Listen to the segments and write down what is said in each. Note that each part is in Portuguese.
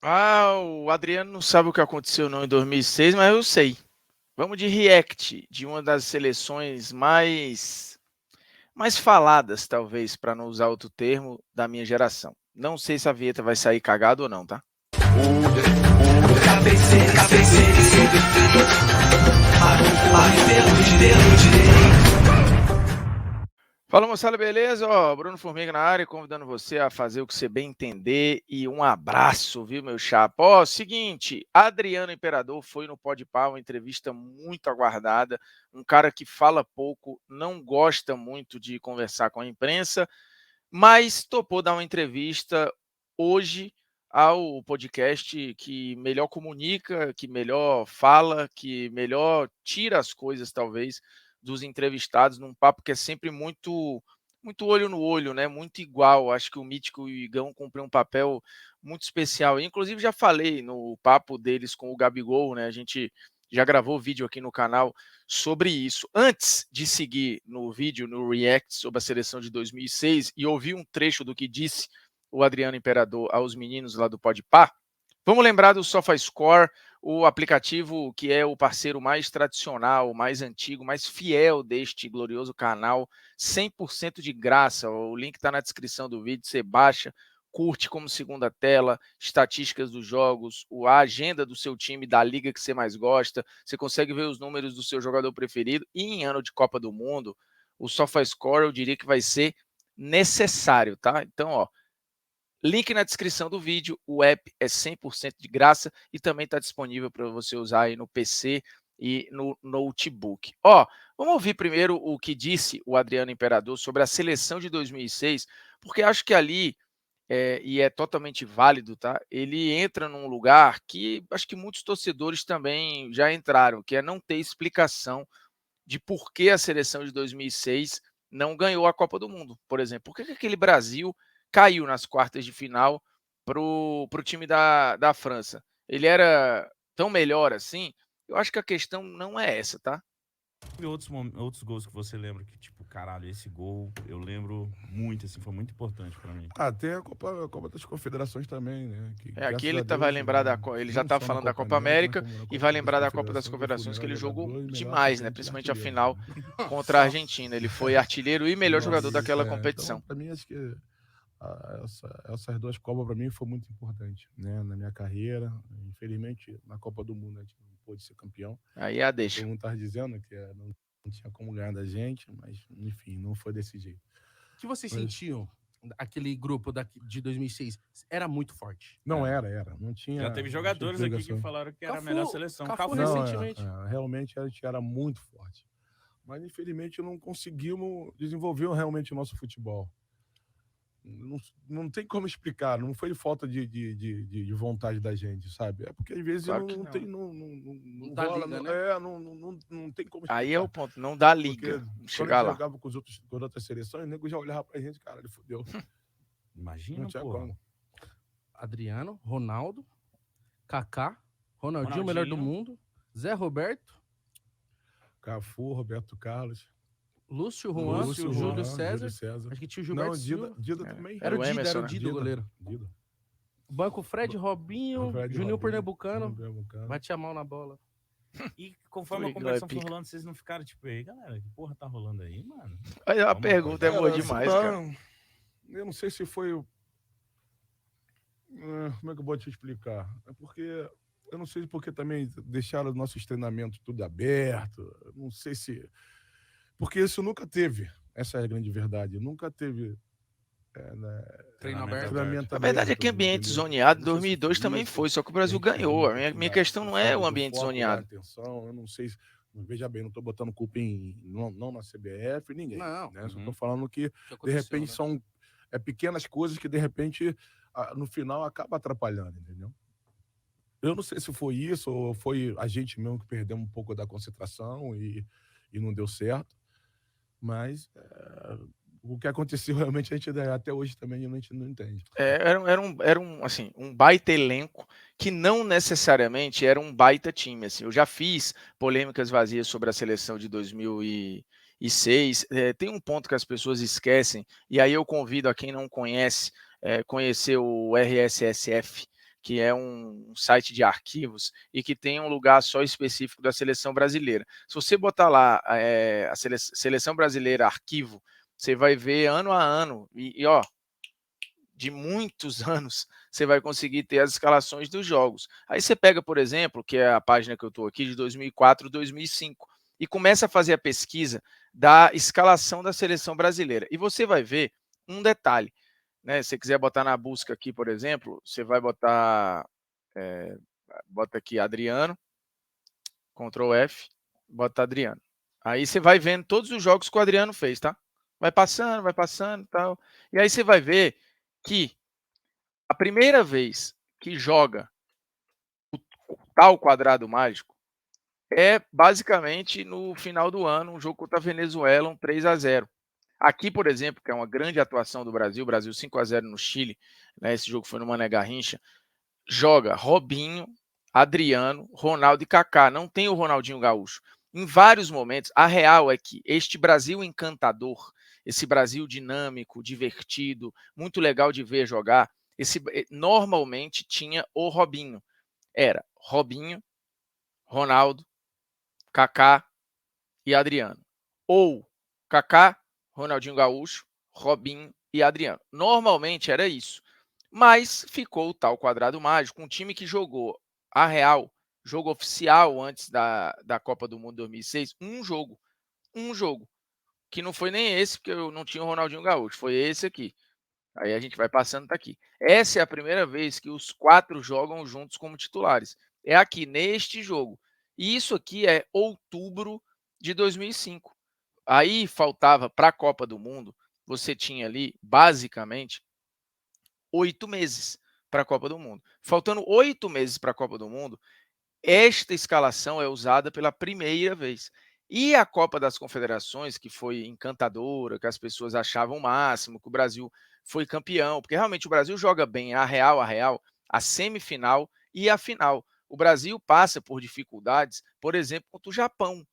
O Adriano não sabe o que aconteceu não em 2006, mas eu sei. Vamos de react de uma das seleções mais faladas, talvez, para não usar outro termo, da minha geração. Não sei se a vinheta vai sair cagado ou não, tá? Fala, moçada, beleza? Bruno Formiga na área, convidando você a fazer o que você bem entender e um abraço, viu, meu chapa? Seguinte, Adriano Imperador foi no Podpah, uma entrevista muito aguardada, um cara que fala pouco, não gosta muito de conversar com a imprensa, mas topou dar uma entrevista hoje ao podcast que melhor comunica, que melhor fala, que melhor tira as coisas, talvez, dos entrevistados, num papo que é sempre muito olho no olho, né? Muito igual. Acho que o Mítico e o Igão cumprem um papel muito especial. Inclusive, já falei no papo deles com o Gabigol, né? A gente já gravou vídeo aqui no canal sobre isso. Antes de seguir no vídeo, no React sobre a seleção de 2006 e ouvir um trecho do que disse o Adriano Imperador aos meninos lá do Podpah, vamos lembrar do SofaScore, o aplicativo que é o parceiro mais tradicional, mais antigo, mais fiel deste glorioso canal, 100% de graça. O link está na descrição do vídeo, você baixa, curte como segunda tela, estatísticas dos jogos, a agenda do seu time, da liga que você mais gosta, você consegue ver os números do seu jogador preferido, e em ano de Copa do Mundo, o SofaScore eu diria que vai ser necessário, tá? Então, link na descrição do vídeo, o app é 100% de graça e também está disponível para você usar aí no PC e no notebook. Vamos ouvir primeiro o que disse o Adriano Imperador sobre a seleção de 2006, porque acho que ali, e é totalmente válido, tá? Ele entra num lugar que acho que muitos torcedores também já entraram, que é não ter explicação de por que a seleção de 2006 não ganhou a Copa do Mundo, por exemplo. Por que aquele Brasil caiu nas quartas de final para o time da França? Ele era tão melhor assim? Eu acho que a questão não é essa, tá? E outros gols que você lembra que, tipo, caralho, esse gol eu lembro muito, assim, foi muito importante pra mim. Tem a Copa das Confederações também, né? Que Aqui graças ele a vai Deus, lembrar ele já não está só na falando da Copa Copa América, América como na e vai Copa das lembrar da Copa das Confederações, ele foi o Confederações que melhor ele jogou jogador e melhor demais, né? assistente e Principalmente a artilheiro final também. contra a Argentina. Ele foi artilheiro e melhor jogador daquela Então, competição. para mim, acho que essas duas Copas para mim foi muito importante, né? Na minha carreira, infelizmente na Copa do Mundo a gente não pôde ser campeão. Aí a Todo deixa. mundo tá dizendo que não tinha como ganhar da gente, mas enfim, não foi desse jeito. O que vocês Mas sentiam? Aquele grupo de 2006 era muito forte. não era, Já teve não tinha jogadores aqui que explicação. falaram que era a melhor Cafu, seleção. Cafu Cafu. Não, recentemente. realmente a gente era muito forte. Mas infelizmente não conseguimos desenvolver realmente o nosso futebol. Não, não tem como explicar, não foi falta de vontade da gente, sabe? É porque às vezes Claro que não tem, não. não Dá rola, liga, né? não tem como Aí é o explicar. ponto, não dá Porque liga. Vamos quando a chegar gente lá. jogava com com as outras seleções, o nego já olhava pra gente, cara, ele fudeu. Não Imagina, tinha porra. como. Adriano, Ronaldo, Kaká, Ronaldinho, melhor do Ronaldinho. mundo, Zé Roberto, Cafu, Roberto Carlos, Lúcio Juan, Lúcio, Júlio Juan, César. Júlio César. Acho que tinha o Não, Gilberto Silva. Dida também. Era o Emerson, Era o né? Dida, o goleiro. Dida. Banco Fred, Robinho, Fred Juninho Robinho, Pernambucano. Pernambucano. Batia a mão na bola. E conforme a Twigler é competição foi pica. rolando, vocês não ficaram tipo, ei, galera, que porra tá rolando aí, mano? Aí a Vamos pergunta é acordar. boa Cara, sei demais, lá, cara. eu não sei se foi como é que eu vou te explicar? É porque eu não sei porque também deixaram os nossos treinamentos tudo aberto. Não sei se. Porque isso nunca teve. Essa é a grande verdade. Nunca teve Treino Treinamento aberto. treinamento A verdade é aberto, que ambiente entendeu? zoneado em Não sei se foi 2002 também isso, foi, só que o que a Brasil gente perdeu ganhou. um A minha, pouco minha questão da não é o falta do ambiente foco, da zoneado. atenção. Eu não sei. Veja bem, não estou botando culpa não na CBF, ninguém. Não. Né? Só estou falando que, de repente, Né? são pequenas coisas que, de repente, no final acaba atrapalhando, entendeu? Eu não sei se foi isso ou foi a gente mesmo que perdeu um pouco da concentração e não deu certo, mas o que aconteceu realmente a gente até hoje também a gente não entende. Assim, um baita elenco que não necessariamente era um baita time. Assim. Eu já fiz polêmicas vazias sobre a seleção de 2006. Tem um ponto que as pessoas esquecem, e aí eu convido a quem não conhece, conhecer o RSSF, que é um site de arquivos e que tem um lugar só específico da seleção brasileira. Se você botar lá a seleção brasileira arquivo, você vai ver ano a ano, e ó, de muitos anos, você vai conseguir ter as escalações dos jogos. Aí você pega, por exemplo, que é a página que eu estou aqui, de 2004, 2005, e começa a fazer a pesquisa da escalação da seleção brasileira. E você vai ver um detalhe, né? Se você quiser botar na busca aqui, por exemplo, você vai botar, bota aqui Adriano, Ctrl F, bota Adriano. Aí você vai vendo todos os jogos que o Adriano fez, tá? Vai passando e tal. E aí você vai ver que a primeira vez que joga o tal quadrado mágico é basicamente no final do ano, um jogo contra a Venezuela, um 3-0. Aqui, por exemplo, que é uma grande atuação do Brasil 5-0 no Chile, né, esse jogo foi no Mané Garrincha, joga Robinho, Adriano, Ronaldo e Kaká, não tem o Ronaldinho Gaúcho. Em vários momentos, a real é que este Brasil encantador, esse Brasil dinâmico, divertido, muito legal de ver jogar, normalmente tinha o Robinho. Era Robinho, Ronaldo, Kaká e Adriano. Ou Kaká, Ronaldinho Gaúcho, Robinho e Adriano. Normalmente era isso. Mas ficou o tal quadrado mágico, um time que jogou a real, jogo oficial antes da Copa do Mundo 2006, um jogo, que não foi nem esse, porque eu não tinha o Ronaldinho Gaúcho, foi esse aqui. Aí a gente vai passando, tá aqui. Essa é a primeira vez que os 4 jogam juntos como titulares. É aqui, neste jogo. E isso aqui é outubro de 2005. Aí faltava para a Copa do Mundo, você tinha ali, basicamente, 8 meses para a Copa do Mundo. Faltando 8 meses para a Copa do Mundo, esta escalação é usada pela primeira vez. E a Copa das Confederações, que foi encantadora, que as pessoas achavam o máximo, que o Brasil foi campeão, porque realmente o Brasil joga bem a real, a semifinal e a final. O Brasil passa por dificuldades, por exemplo, contra o Japão.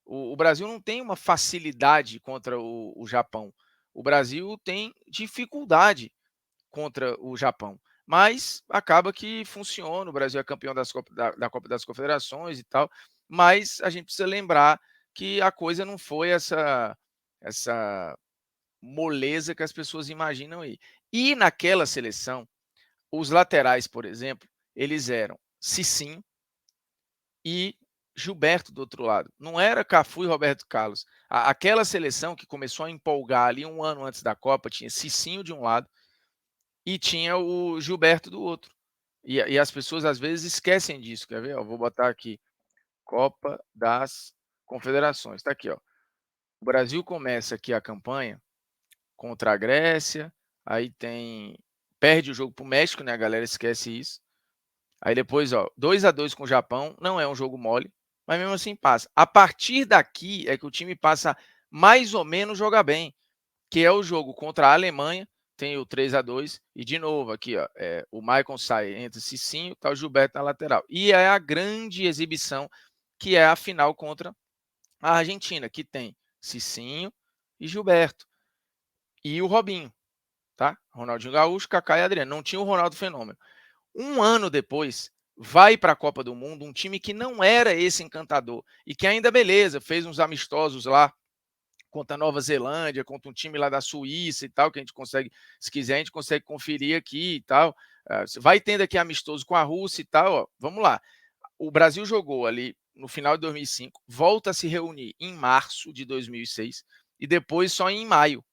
O Brasil não tem uma facilidade contra o Japão. O Brasil tem dificuldade contra o Japão. Mas acaba que funciona, o Brasil é campeão da Copa das Confederações e tal, mas a gente precisa lembrar que a coisa não foi essa moleza que as pessoas imaginam aí. E naquela seleção, os laterais, por exemplo, eles eram Cicinho e Gilberto do outro lado. Não era Cafu e Roberto Carlos. Aquela seleção que começou a empolgar ali um ano antes da Copa, tinha Cicinho de um lado, e tinha o Gilberto do outro. E as pessoas às vezes esquecem disso, quer ver? Ó, vou botar aqui, Copa das Confederações, está aqui, ó. O Brasil começa aqui a campanha contra a Grécia, aí perde o jogo para o México, né? A galera esquece isso. Aí depois, ó, 2-2 com o Japão, não é um jogo mole, mas mesmo assim passa. A partir daqui é que o time passa mais ou menos jogar bem, que é o jogo contra a Alemanha, tem o 3-2, e de novo aqui, ó, o Maicon sai entre Cicinho, tá o Gilberto na lateral. E é a grande exibição, que é a final contra a Argentina, que tem Cicinho e Gilberto. E o Robinho, tá? Ronaldinho Gaúcho, Kaká e Adriano. Não tinha o Ronaldo Fenômeno. Um ano depois, vai para a Copa do Mundo um time que não era esse encantador e que ainda, beleza, fez uns amistosos lá contra a Nova Zelândia, contra um time lá da Suíça e tal, que a gente consegue, se quiser, a gente consegue conferir aqui e tal. Vai tendo aqui amistoso com a Rússia e tal, ó. Vamos lá. O Brasil jogou ali no final de 2005, volta a se reunir em março de 2006 e depois só em maio.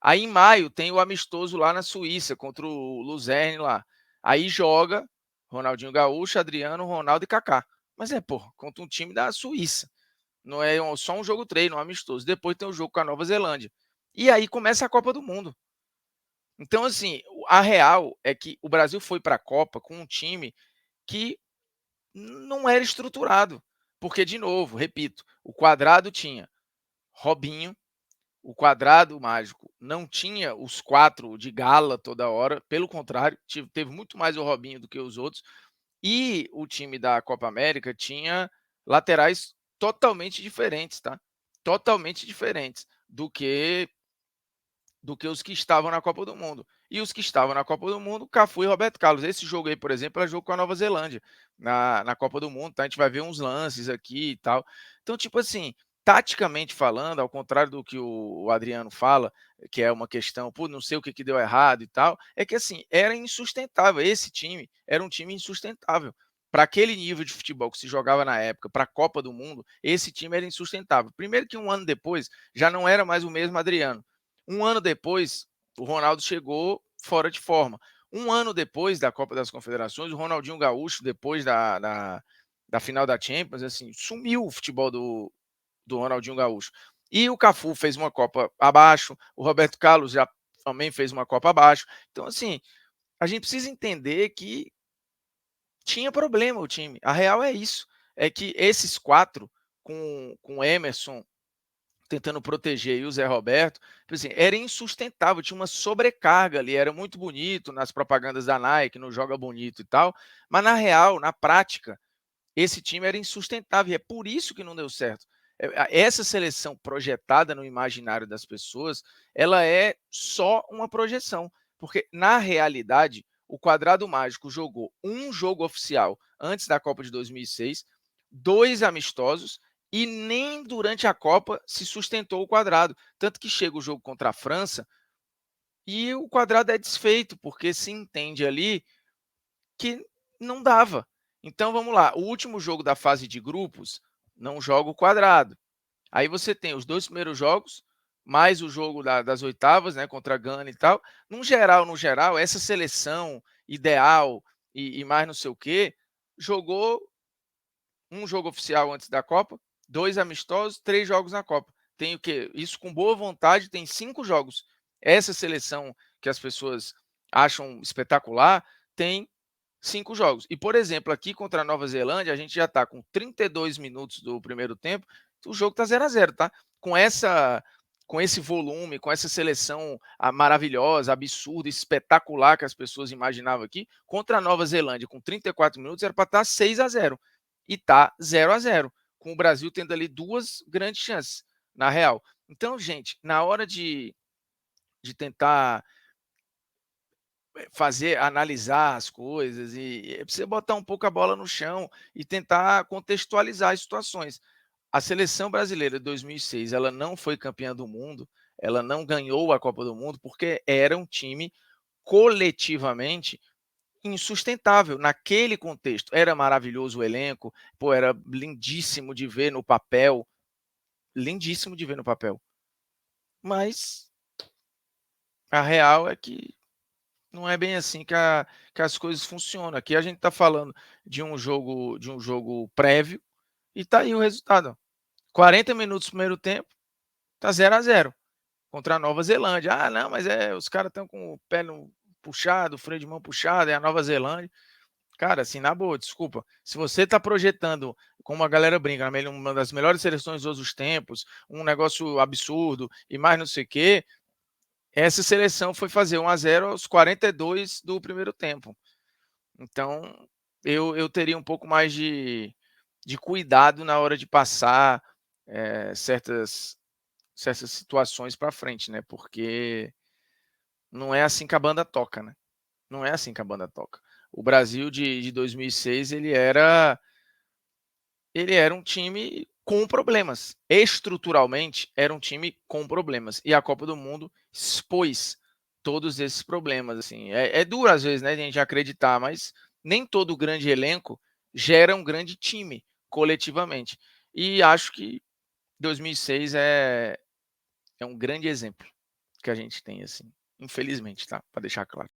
Aí em maio tem o amistoso lá na Suíça contra o Luzerne lá. Aí joga Ronaldinho Gaúcho, Adriano, Ronaldo e Kaká. Mas contra um time da Suíça. Não é só um jogo treino, um amistoso. Depois tem o jogo com a Nova Zelândia. E aí começa a Copa do Mundo. Então, assim, a real é que o Brasil foi para a Copa com um time que não era estruturado. Porque, de novo, repito, o quadrado tinha Robinho, o quadrado mágico não tinha os 4 de gala toda hora, pelo contrário, teve muito mais o Robinho do que os outros. E o time da Copa América tinha laterais totalmente diferentes, tá? Totalmente diferentes do que os que estavam na Copa do Mundo. e os que estavam na Copa do Mundo, Cafu e Roberto Carlos. Esse jogo aí, por exemplo, é jogo com a Nova Zelândia na Copa do Mundo, tá? A gente vai ver uns lances aqui e tal. Então, tipo assim, taticamente falando, ao contrário do que o Adriano fala, que é uma questão, pô, não sei o que deu errado e tal, é que assim, era insustentável. Esse time era um time insustentável. Para aquele nível de futebol que se jogava na época, para a Copa do Mundo, esse time era insustentável. Primeiro que um ano depois já não era mais o mesmo Adriano. Um ano depois, o Ronaldo chegou fora de forma. Um ano depois da Copa das Confederações, o Ronaldinho Gaúcho, depois da final da Champions, assim, sumiu o futebol do Ronaldinho Gaúcho. E o Cafu fez uma Copa abaixo, o Roberto Carlos já também fez uma Copa abaixo. Então, assim, a gente precisa entender que tinha problema o time. A real é isso. É que esses 4, com o Emerson tentando proteger e o Zé Roberto, assim, era insustentável, tinha uma sobrecarga ali, era muito bonito nas propagandas da Nike, no Joga Bonito e tal, mas na real, na prática, esse time era insustentável, e é por isso que não deu certo. Essa seleção projetada no imaginário das pessoas, ela é só uma projeção, porque na realidade, o Quadrado Mágico jogou um jogo oficial antes da Copa de 2006, 2 amistosos, e nem durante a Copa se sustentou o Quadrado. Tanto que chega o jogo contra a França e o Quadrado é desfeito, porque se entende ali que não dava. Então vamos lá, o último jogo da fase de grupos não joga o Quadrado. Aí você tem os 2 primeiros jogos, mais o jogo das oitavas, né, contra a Gana e tal. No geral, essa seleção ideal e mais não sei o quê, jogou um jogo oficial antes da Copa, 2 amistosos, 3 jogos na Copa. Tem o quê? Isso com boa vontade, tem 5 jogos. Essa seleção que as pessoas acham espetacular tem 5 jogos. E, por exemplo, aqui contra a Nova Zelândia, a gente já está com 32 minutos do primeiro tempo, o jogo está 0-0, tá? Com esse volume, com essa seleção maravilhosa, absurda, espetacular que as pessoas imaginavam aqui, contra a Nova Zelândia, com 34 minutos, era para estar 6-0. E tá 0-0, com o Brasil tendo ali 2 grandes chances, na real. Então, gente, na hora de tentar analisar as coisas e precisa botar um pouco a bola no chão e tentar contextualizar as situações. A seleção brasileira de 2006, ela não foi campeã do mundo, ela não ganhou a Copa do Mundo porque era um time coletivamente insustentável naquele contexto. Era maravilhoso o elenco, pô, era lindíssimo de ver no papel, lindíssimo de ver no papel. Mas a real é que não é bem assim que as coisas funcionam. Aqui a gente está falando de um jogo prévio e tá aí o resultado. 40 minutos do primeiro tempo, tá 0-0 contra a Nova Zelândia. Ah, não, mas os caras estão com o pé puxado, o freio de mão puxado, é a Nova Zelândia. Cara, assim, na boa, desculpa. Se você está projetando, como a galera brinca, uma das melhores seleções de todos os tempos, um negócio absurdo e mais não sei o quê, essa seleção foi fazer 1-0 aos 42 do primeiro tempo. Então, eu teria um pouco mais de cuidado na hora de passar certas situações para frente, né? Porque não é assim que a banda toca, né? Não é assim que a banda toca. O Brasil de 2006, ele era um time com problemas. Estruturalmente, era um time com problemas. E a Copa do Mundo expôs todos esses problemas. Assim. É duro, às vezes, né, a gente acreditar, mas nem todo grande elenco gera um grande time, coletivamente. E acho que 2006 é um grande exemplo que a gente tem, assim. Infelizmente, tá? Para deixar claro.